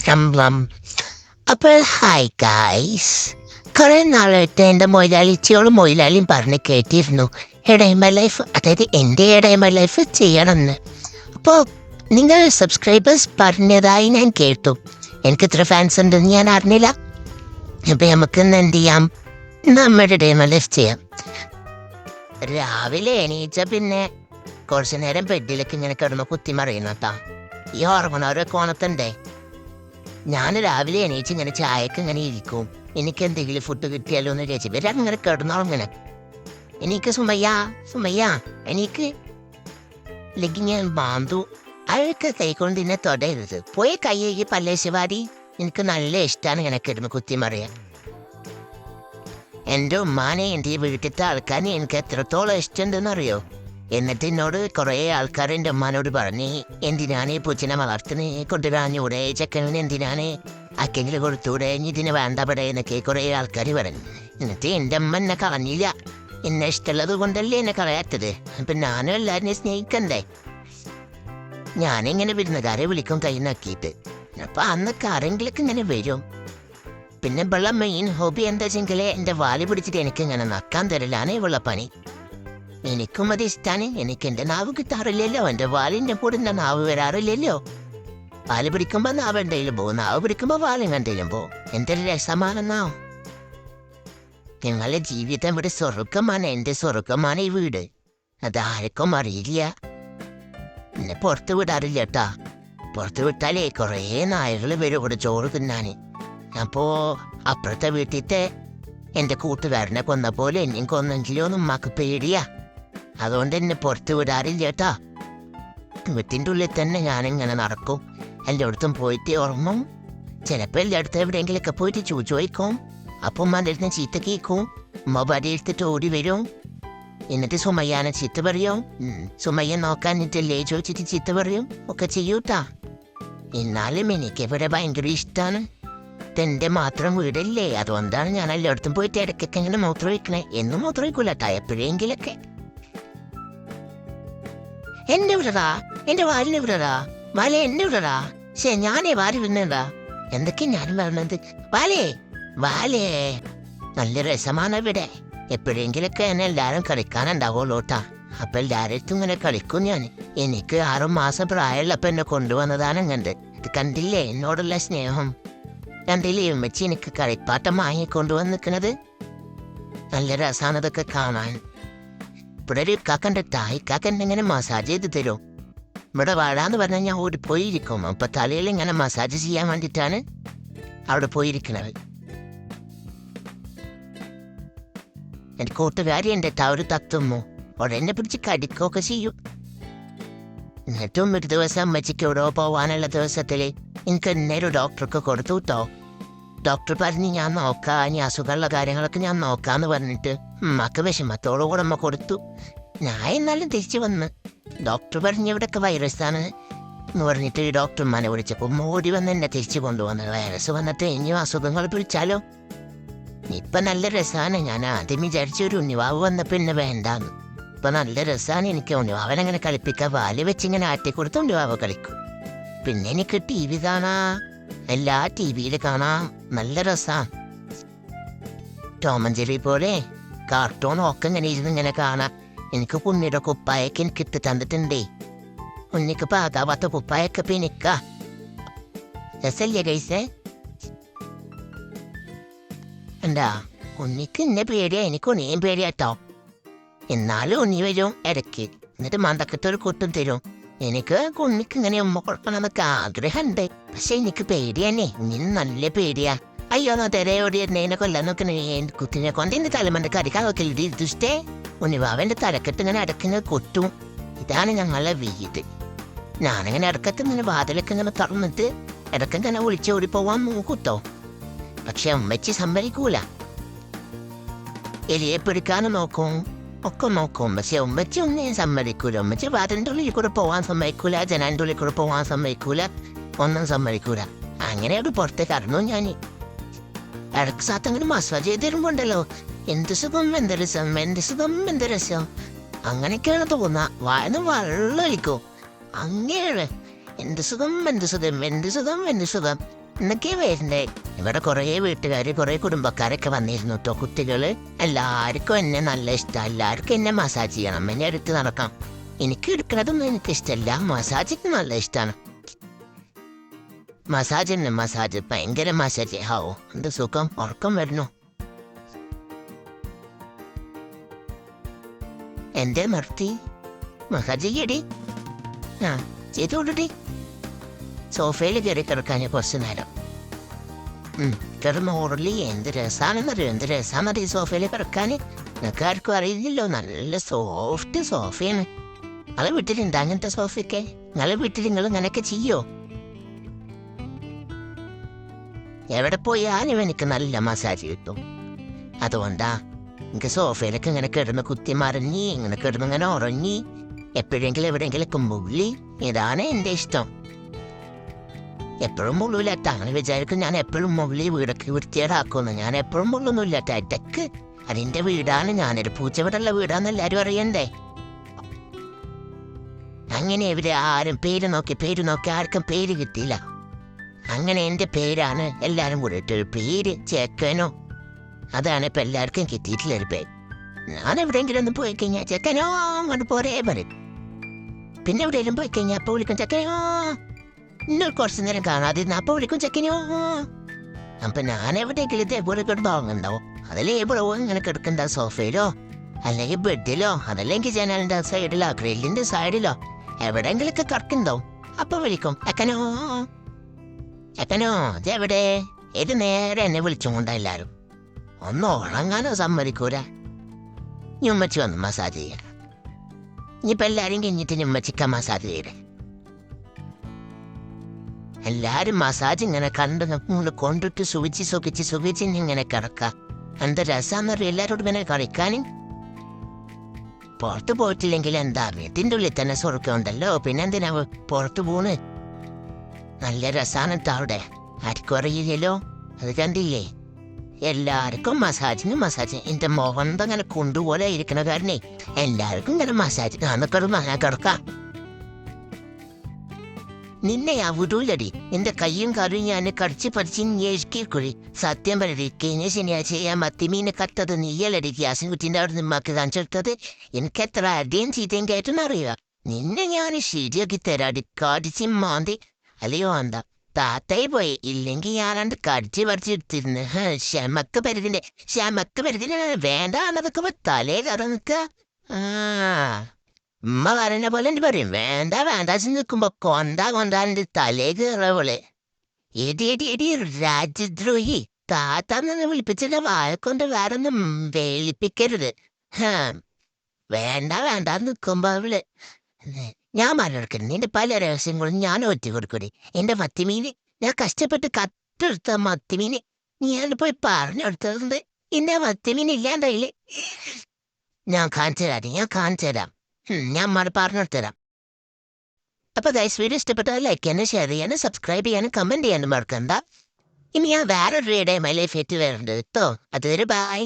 ശമ്പളം. അപ്പോൾ hi guys, കുറെ നാളായിട്ട് എൻ്റെ മൊയിലാളിയും പറഞ്ഞ് കേട്ടിരുന്നു എടൈമ ലൈഫ്, അതായത് എൻ്റെ എടൈമ ലൈഫ് ചെയ്യണമെന്ന്. അപ്പോൾ നിങ്ങൾ സബ്സ്ക്രൈബേഴ്സ് പറഞ്ഞതായി ഞാൻ കേട്ടു. എനിക്ക് ഇത്ര ഫാൻസ് ഉണ്ടെന്ന് ഞാൻ അറിഞ്ഞില്ല. അപ്പം നമുക്കിന്ന് എന്ത് ചെയ്യാം, നമ്മുടെ ഡൈമ ലൈഫ് ചെയ്യാം. രാവിലെ എണീച്ച പിന്നെ കുറച്ചു നേരം ബെഡിലേക്ക് ഇങ്ങനെ കിടന്ന് കുത്തിമറിയുന്നു കേട്ടോ. ഈ ഓർമ്മണവരെ കോണത്തുണ്ടേ. ഞാൻ രാവിലെ എണീച്ച് ഇങ്ങനെ ചായക്ക് ഇങ്ങനെ ഇരിക്കും. എനിക്ക് എന്തെങ്കിലും ഫുഡ് കിട്ടിയാലോ എന്ന് വിചാരിച്ചു ഇവരങ്ങനെ കിടന്നോളങ്ങനെ. എനിക്ക് സുമയ്യ എനിക്ക് ഇല്ലെങ്കിൽ ഞാൻ ബാന്തു അതൊക്കെ കൈക്കൊണ്ട് തന്നെ തൊടരുത്. പോയി കൈ കഴുകി പല്ലേശുവാരി. എനിക്ക് നല്ല ഇഷ്ടമാണ് ഇങ്ങനെ കിടന്ന് കുത്തിമറിയാൻ. എൻ്റെ ഉമ്മാനെ എൻ്റെ വീട്ടിലത്തെ ആൾക്കാരെ എനിക്ക് എത്രത്തോളം ഇഷ്ടമുണ്ടെന്നറിയോ. എന്നിട്ട് എന്നോട് കുറേ ആൾക്കാർ എൻ്റെ ഉമ്മാനോട് പറഞ്ഞ് എന്തിനാണ് ഈ പൂച്ചനെ വളർത്തുന്നേ, കൊണ്ടുവരാഞ്ഞൂടെ, ചെക്കനിന് എന്തിനാണ് അക്കെങ്കിലും കൊടുത്തൂടെ, ഇതിന് വേണ്ട പടേ എന്നൊക്കെ കുറേ ആൾക്കാർ പറഞ്ഞു. എന്നിട്ട് എൻ്റെ അമ്മ എന്നെ കളഞ്ഞില്ല. എന്നെ ഇഷ്ടമുള്ളത് കൊണ്ടല്ലേ എന്നെ കളയാത്തത്. അപ്പം ഞാനും എല്ലാവരെയും സ്നേഹിക്കണ്ടേ. ഞാനിങ്ങനെ വിരുന്നുകാരെ വിളിക്കും കൈ നക്കിയിട്ട്. അപ്പം അന്നൊക്കെ ആരെങ്കിലൊക്കെ ഇങ്ങനെ വരും. പിന്നെ ഇവളുടെ മെയിൻ ഹോബി എന്താ വെച്ചെങ്കിൽ എൻ്റെ വാല് പിടിച്ചിട്ട് എനിക്കിങ്ങനെ നക്കാൻ തരലാണ് ഇവളുടെ പണി. എനിക്കും അത് ഇഷ്ടമാണ്. എനിക്ക് എൻ്റെ നാവ് കിട്ടാറില്ലല്ലോ, എൻ്റെ വാലിൻ്റെ കൂടെ എൻ്റെ നാവ് വരാറില്ലല്ലോ. വാല് പിടിക്കുമ്പോൾ നാവ് എന്തെങ്കിലും പോകും, നാവ് പിടിക്കുമ്പോൾ വാലും എന്തെങ്കിലും പോകും. എന്തൊരു രസമാണെന്നോ. ഞങ്ങളുടെ ജീവിതം ഇവിടെ സ്വർഗമാണ്, എൻ്റെ സ്വർഗമാണ് ഈ വീട്. അതാർക്കും അറിയില്ല. എന്നെ പുറത്ത് വിടാറില്ല കേട്ടാ. പുറത്ത് വിട്ടാലേ കുറേ നായകൾ വരും ഇവിടെ ചോറ് തിന്നാൻ. അപ്പോൾ അപ്പുറത്തെ വീട്ടിലത്തെ എൻ്റെ കൂട്ടുകാരനെ കൊന്ന പോലെ എന്നെയും കൊന്നെങ്കിലോ എന്ന് ഉമ്മാക്ക് പേടിയാ. അതുകൊണ്ട് എന്നെ പുറത്ത് വിടാറില്ല കേട്ടാ. വീട്ടിൻ്റെ ഉള്ളിൽ തന്നെ ഞാനിങ്ങനെ നടക്കും. എല്ലായിടത്തും പോയിട്ട് ഉറങ്ങും. ചിലപ്പോൾ എല്ലായിടത്തും എവിടെയെങ്കിലൊക്കെ പോയിട്ട് ചോദിക്കും. അപ്പം ഉമ്മാൻ്റെ അടുത്ത് ചീത്ത കേൾക്കും. ഉമ്മ വടി എടുത്തിട്ട് ഓടി വരും. എന്നിട്ട് സുമയ്യാനെ ചീത്ത പറയും. സുമയ്യ നോക്കാനിട്ടല്ലേ ചോദിച്ചിട്ട് ചീത്ത പറയും ഒക്കെ ചെയ്യൂട്ടാ. എന്നാലും എനിക്ക് ഇവിടെ ഭയങ്കര ഇഷ്ടമാണ്. ഇതെൻ്റെ മാത്രം വീടല്ലേ, അതുകൊണ്ടാണ് ഞാൻ എല്ലായിടത്തും പോയിട്ട് ഇടയ്ക്കൊക്കെ ഇങ്ങനെ മൂത്രം വയ്ക്കണേ. എന്നും മൂത്രം വയ്ക്കൂലട്ടാ, എപ്പോഴെങ്കിലൊക്കെ. എന്നെ വിടറാ, എൻ്റെ വാലിനെ വിടറാ, വാല എന്നെ വിടറാ. ശേ, ഞാനേ വാരി വിടണേടാ. എന്തൊക്കെ ഞാനും പറഞ്ഞത്. വാലേ നല്ല രസമാണ് ഇവിടെ. എപ്പോഴെങ്കിലൊക്കെ എന്നെ എല്ലാവരും കളിക്കാനുണ്ടാവുള്ളൂ കേട്ടാ. അപ്പം എല്ലാവരും ഇങ്ങനെ കളിക്കും ഞാൻ. എനിക്ക് 6 മാസം പ്രായമുള്ളപ്പോൾ എന്നെ കൊണ്ടുവന്നതാണ് ഇങ്ങണ്ട്. ഇത് കണ്ടില്ലേ എന്നോടുള്ള സ്നേഹം. കണ്ടില്ലേ ഉമ്മച്ചി എനിക്ക് കളിപ്പാട്ടം വാങ്ങിക്കൊണ്ടുവന്ന് നിൽക്കുന്നത്. നല്ല രസമാണ് ഇതൊക്കെ കാണാൻ. ഇവിടെ ഒരു ഇക്കാക്കൻ്റെ ഇക്കാക്കൻ ഇങ്ങനെ മസാജ് ചെയ്ത് തരും. ഇവിടെ വാഴാന്ന് പറഞ്ഞാൽ ഞാൻ ഓടി പോയിരിക്കും. അപ്പം തലയിൽ ഇങ്ങനെ മസാജ് ചെയ്യാൻ വേണ്ടിയിട്ടാണ് അവിടെ പോയിരിക്കണത്. എൻ്റെ കൂട്ടുകാരി എൻ്റെ ഒരു തത്തുമ്മു ഉടനെ പിടിച്ച് കടിക്കുകയൊക്കെ ചെയ്യും. എന്നിട്ടും ഒരു ദിവസം അമ്മച്ചിക്ക് എവിടെ പോവാനുള്ള ദിവസത്തിൽ എനിക്ക് എന്നൊരു ഡോക്ടർക്ക് കൊടുത്തു കേട്ടോ. ഡോക്ടർ പറഞ്ഞ് ഞാൻ നോക്കാം, ഇനി അസുഖമുള്ള കാര്യങ്ങളൊക്കെ ഞാൻ നോക്കാമെന്ന് പറഞ്ഞിട്ട് ഉമ്മക്ക് വിഷമത്തോടുകൂടെ അമ്മ കൊടുത്തു. ഞാൻ എന്നാലും തിരിച്ചു വന്ന്. ഡോക്ടർ പറഞ്ഞ് ഇവിടെയൊക്കെ വൈറസാണ് എന്ന് പറഞ്ഞിട്ട് ഡോക്ടർമാരെ വിളിച്ചപ്പോൾ ഓടി വന്ന് എന്നെ തിരിച്ചു കൊണ്ടുവന്നത്. വൈറസ് വന്നിട്ട് ഇനിയും അസുഖങ്ങൾ പിടിച്ചാലോ. ഇപ്പം നല്ല രസമാണ്. ഞാൻ ആദ്യം വിചാരിച്ച ഒരു ഉണ്ണിവാവ് വന്നപ്പോൾ എന്നെ വേണ്ടാന്ന്. ഇപ്പം നല്ല രസമാണ്. എനിക്ക് ഉണ്ണിവാവനങ്ങനെ കളിപ്പിക്കാൻ വാല് വെച്ചിങ്ങനെ ആട്ടിക്കൊടുത്ത് ഉണ്ണിവാവ് കളിക്കും. പിന്നെ എനിക്ക് TV കാണാം, എല്ലാ TV-യിൽ കാണാം. നല്ല രസമാണ്. ടോം ആൻഡ് ജെറി പോലെ കാർട്ടൂൺ ഒക്കെ ഇങ്ങനെ ഇരുന്ന് ഇങ്ങനെ കാണാം. എനിക്ക് ഉണ്ണിയുടെ കുപ്പായൊക്കെ എനിക്ക് ഇട്ട് തന്നിട്ടുണ്ടേ. ഉണ്ണിക്ക് പാകാവാത്ത കുപ്പായൊക്കെ പിന്നിക്ക രസല്ലേ ഗൈസേ. എന്താ ഉണ്ണിക്ക് എന്നെ പേടിയാ, എനിക്ക് ഉണ്ണിയും പേടിയാട്ടോ. എന്നാലും ഉണ്ണി വരും ഇടയ്ക്ക്. എന്നിട്ട് മന്തക്കത്തൊരു കൊട്ടും തരും. എനിക്ക് ഉണ്ണിക്ക് ഇങ്ങനെ ഉമ്മ കൊടുക്കണമെന്നൊക്കെ ആഗ്രഹമുണ്ട്. പക്ഷെ എനിക്ക് പേടിയാന്നേ. ഉണ്ണിന് നല്ല പേടിയാ. അയ്യോ തെരയോടി എന്നെ കൊല്ലാൻ നോക്കണേ. കുത്തിനെ കൊണ്ട് എന്റെ തലമണ്ട കടിക്കാൻ നോക്കല്ലേ ദുഷ്ടേ. ഉണ്ണിവാവൻ്റെ തലക്കെട്ട് ഇങ്ങനെ ഇടക്കിങ്ങനെ കൊട്ടും. ഇതാണ് ഞങ്ങളുടെ വീട്. ഞാനിങ്ങനെ ഇടക്കത്ത് ഇങ്ങനെ വാതിലൊക്കെ ഇങ്ങനെ തുറന്നിട്ട് ഇടക്കിങ്ങനെ വിളിച്ചോടി പോവാൻ നോക്കൂട്ടോ. പക്ഷെ ഉമ്മച്ചി സമ്മതിക്കൂല. എലിയെ പിടിക്കാനും നോക്കും, ഒക്കെ നോക്കും. പക്ഷെ ഉമ്മച്ചി ഒന്നും സമ്മതിക്കൂല. ഉമ്മച്ചി വാതിലിൻ്റെ ഉള്ളിൽ കൂടെ പോകാൻ സമ്മതിക്കൂല, ജനാലിൻ്റെ ഉള്ളിൽ കൂടെ പോകാൻ സമ്മതിക്കൂല, ഒന്നും സമ്മതിക്കൂല. അങ്ങനെ ഒരു പുറത്തേക്ക് അറിഞ്ഞു ഞാൻ. ഇടക്ക് സാത്തങ്ങനെ മസാജ് ചെയ്ത് തരുമ്പോണ്ടല്ലോ എന്ത് സുഖം, എന്ത് രസം, എന്ത് സുഖം, എന്ത് രസം. അങ്ങനെയൊക്കെയാണ് തോന്നുക. വായന്ന് വെള്ളമൊഴിക്കും. അങ്ങനെയാണ്. എന്ത് സുഖം എന്ത് സുഖം എന്ത് സുഖം എന്ത് സുഖം എന്നൊക്കെ വരുന്നേ. ഇവിടെ കുറേ വീട്ടുകാർ കുറേ കുടുംബക്കാരൊക്കെ വന്നിരുന്നു കേട്ടോ. കുട്ടികള് എല്ലാവർക്കും എന്നെ നല്ല ഇഷ്ടമാണ്. എല്ലാവർക്കും എന്നെ മസാജ് ചെയ്യണം, എന്നെ എടുത്ത് നടക്കാം. എനിക്ക് എടുക്കണതൊന്നും എനിക്കിഷ്ടമല്ല, മസാജ് നല്ല ഇഷ്ടമാണ്. മസാജ് ഭയങ്കര മസാജ്. ഹാവോ എന്ത് സുഖം, ഉറക്കം വരുന്നു. എന്റെ നിർത്തി മസാജ് ചെയ്യടി. ആ ചെയ്തോളൂടി. സോഫയിൽ കയറി കിടക്കാൻ കുറച്ച് നേരം കിടന്ന് ഓടലി. എന്ത് രസാണെന്നറിയോ, എന്ത് രസാന്നറിയോ ഈ സോഫയിൽ കിടക്കാൻ. നിങ്ങൾക്ക് ആർക്കും അറിയില്ലല്ലോ, നല്ല സോഫ്റ്റ് സോഫയാണ്. നിങ്ങളെ വീട്ടിലുണ്ട് അങ്ങനത്തെ സോഫയൊക്കെ? നിങ്ങളെ വീട്ടിൽ നിങ്ങൾ ഇങ്ങനെയൊക്കെ ചെയ്യോ? എവിടെ പോയാലും എനിക്ക് നല്ല മസാജ് കിട്ടും. അതുകൊണ്ടാ എനിക്ക് സോഫയിലൊക്കെ ഇങ്ങനെ കിടന്ന് കുത്തി മറിഞ്ഞി ഇങ്ങനെ കിടന്ന് ഇങ്ങനെ ഉറങ്ങി എപ്പോഴെങ്കിലും എവിടെയെങ്കിലൊക്കെ മുള്ളി. ഇതാണ് എൻ്റെ ഇഷ്ടം. എപ്പോഴും മുള്ളൂല്ലാത്ത അങ്ങനെ വിചാരിക്കും ഞാൻ എപ്പോഴും മുള്ളി വീടൊക്കെ വൃത്തിയേടാക്കുമെന്ന്. ഞാൻ എപ്പോഴും മുള്ളൊന്നുമില്ലാത്ത ഇടയ്ക്ക് അതിൻ്റെ വീടാണ്. ഞാനൊരു പൂച്ചവിടുള്ള വീടാന്ന് എല്ലാവരും അറിയണ്ടേ. അങ്ങനെ ഇവര് ആരും പേര് നോക്കി ആർക്കും പേര് കിട്ടിയില്ല. അങ്ങനെ എൻ്റെ പേരാണ് എല്ലാവരും കൂടെ ഇട്ടൊരു പേര്, ചെക്കനോ. അതാണ് ഇപ്പം എല്ലാവർക്കും കിട്ടിയിട്ടുള്ളൊരു പേര്. ഞാൻ എവിടെയെങ്കിലും ഒന്ന് പോയി കഴിഞ്ഞാൽ ചെക്കനോ അങ്ങോട്ട് പോരേ പറയും. പിന്നെ എവിടെയെങ്കിലും പോയി കഴിഞ്ഞാൽ അപ്പോൾ വിളിക്കും ചെക്കനോ. ഇന്നൊരു കുറച്ച് നേരം കാണാതിരുന്ന അപ്പോൾ വിളിക്കും ചെക്കനോ. അപ്പം ഞാൻ എവിടെയെങ്കിലും ഇതേപോലെ കിടന്നുണ്ടാവും. അതല്ലേ എവിടെ ഇങ്ങനെ കിടക്കണ്ട, സോഫയിലോ അല്ലെങ്കിൽ ബെഡിലോ അതല്ലെങ്കിൽ ജനാലിൻ്റെ സൈഡിലോ ഗ്രില്ലിൻ്റെ സൈഡിലോ എവിടെയെങ്കിലൊക്കെ കിടക്കുന്നുണ്ടാവും. അപ്പം വിളിക്കും എക്കനോ എക്കനോ ഇതെവിടെ. ഇത് നേരെ എന്നെ വിളിച്ചുകൊണ്ടാ എല്ലാവരും. ഒന്ന് ഉണങ്ങാനോ സമ്മതിക്കൂല. ഉമ്മച്ചി വന്ന് മസാജ് ചെയ്യണം. ഇനിയിപ്പോൾ എല്ലാവരും കഴിഞ്ഞിട്ട് ഉമ്മച്ചിക്ക മസാജ് ചെയ്യണേ. എല്ലാരും മസാജ് ഇങ്ങനെ കണ്ട് നമ്മൾ കൊണ്ടിട്ട് സുഖിച്ച് ഇങ്ങനെ കിടക്കാം. എന്താ രസാന്നറിയ എല്ലാരോടും ഇങ്ങനെ കളിക്കാനും. പുറത്ത് പോയിട്ടില്ലെങ്കിൽ എന്താ, വീട്ടിൻ്റെ ഉള്ളിൽ തന്നെ സ്വർഗമുണ്ടല്ലോ. പിന്നെന്തിനാ പുറത്ത് പോണ്. നല്ല രസാണ് അവിടെ, ആർക്കും അറിയില്ലല്ലോ. അത് കണ്ടില്ലേ, എല്ലാവർക്കും മസാജ്. എന്റെ മോഹൻ അങ്ങനെ കൊണ്ടുപോലെ ഇരിക്കണ കാരണേ എല്ലാവർക്കും ഇങ്ങനെ മസാജ്. ഞാൻ കിടക്കാം. നിന്നെ ആ വിടൂലടി. എന്റെ കയ്യും കാലും ഞാൻ കടിച്ച് പറിച്ച് ഞെഴുക്കിക്കുഴി. സത്യം പറയടി, കഴിഞ്ഞ ശനിയാഴ്ച ആ മത്തിമീനെ കട്ടത് നീയല്ലടി ഗ്യാസിൻ കുറ്റിൻ്റെ അവിടെ നിമ്മക്ക് കാണിച്ചെടുത്തത്. എനിക്ക് എത്ര അടിയും ചീത്തയും കേട്ടെന്നറിയുക. നിന്നെ ഞാൻ ശരിയാക്കി തരാടി, കടിച്ച് മാന്തി. അല്ലയോ എന്താ താത്തായി പോയി, ഇല്ലെങ്കിൽ ഞാനാണ്ട് കടിച്ച് പറിച്ചെടുത്തിരുന്നു. ക്ഷമക്ക് പരിധിന് വേണ്ടാന്നതൊക്കെ തലേ കയറി നിൽക്കുക. ഉമ്മ പറഞ്ഞ പോലെ എന്ത് പറയും, വേണ്ട നിൽക്കുമ്പോ കൊണ്ടാൻ്റെ തലേ കയറവള്. എടി രാജ്യദ്രോഹി, താത്താന്ന് വിളിപ്പിച്ചിട്ട് വാഴക്കൊണ്ട് വേറെ ഒന്നും വേളിപ്പിക്കരുത്. വേണ്ട നിൽക്കുമ്പോ അവള്. ഞാൻ പറഞ്ഞെടുക്കരുത്, നിന്റെ പല രഹസ്യങ്ങളും ഞാൻ ഒറ്റ കൊടുക്കൂടി. എന്റെ മത്തിമീന് ഞാൻ കഷ്ടപ്പെട്ട് കട്ടെടുത്ത മത്തിമീന് ഞാൻ പോയി പറഞ്ഞെടുത്തത്. എന്റെ മത്തിമീൻ ഇല്ലാണ്ടായില്ലേ. ഞാൻ കാണിച്ചു തരാം. ഞാൻ പറഞ്ഞെടുത്തു തരാം. അപ്പൊ ഗൈസ്, വീഡിയോ ഇഷ്ടപ്പെട്ടാൽ ലൈക്ക് ചെയ്യാനും ഷെയർ ചെയ്യാനും സബ്സ്ക്രൈബ് ചെയ്യാനും കമന്റ് ചെയ്യാനും മറക്കണ്ട. ഇനി ഞാൻ വേറൊരു വീഡിയോ മൈ ലൈഫ് എത്തി വരുന്നുണ്ട് കേട്ടോ. അതുവരെ ബൈ.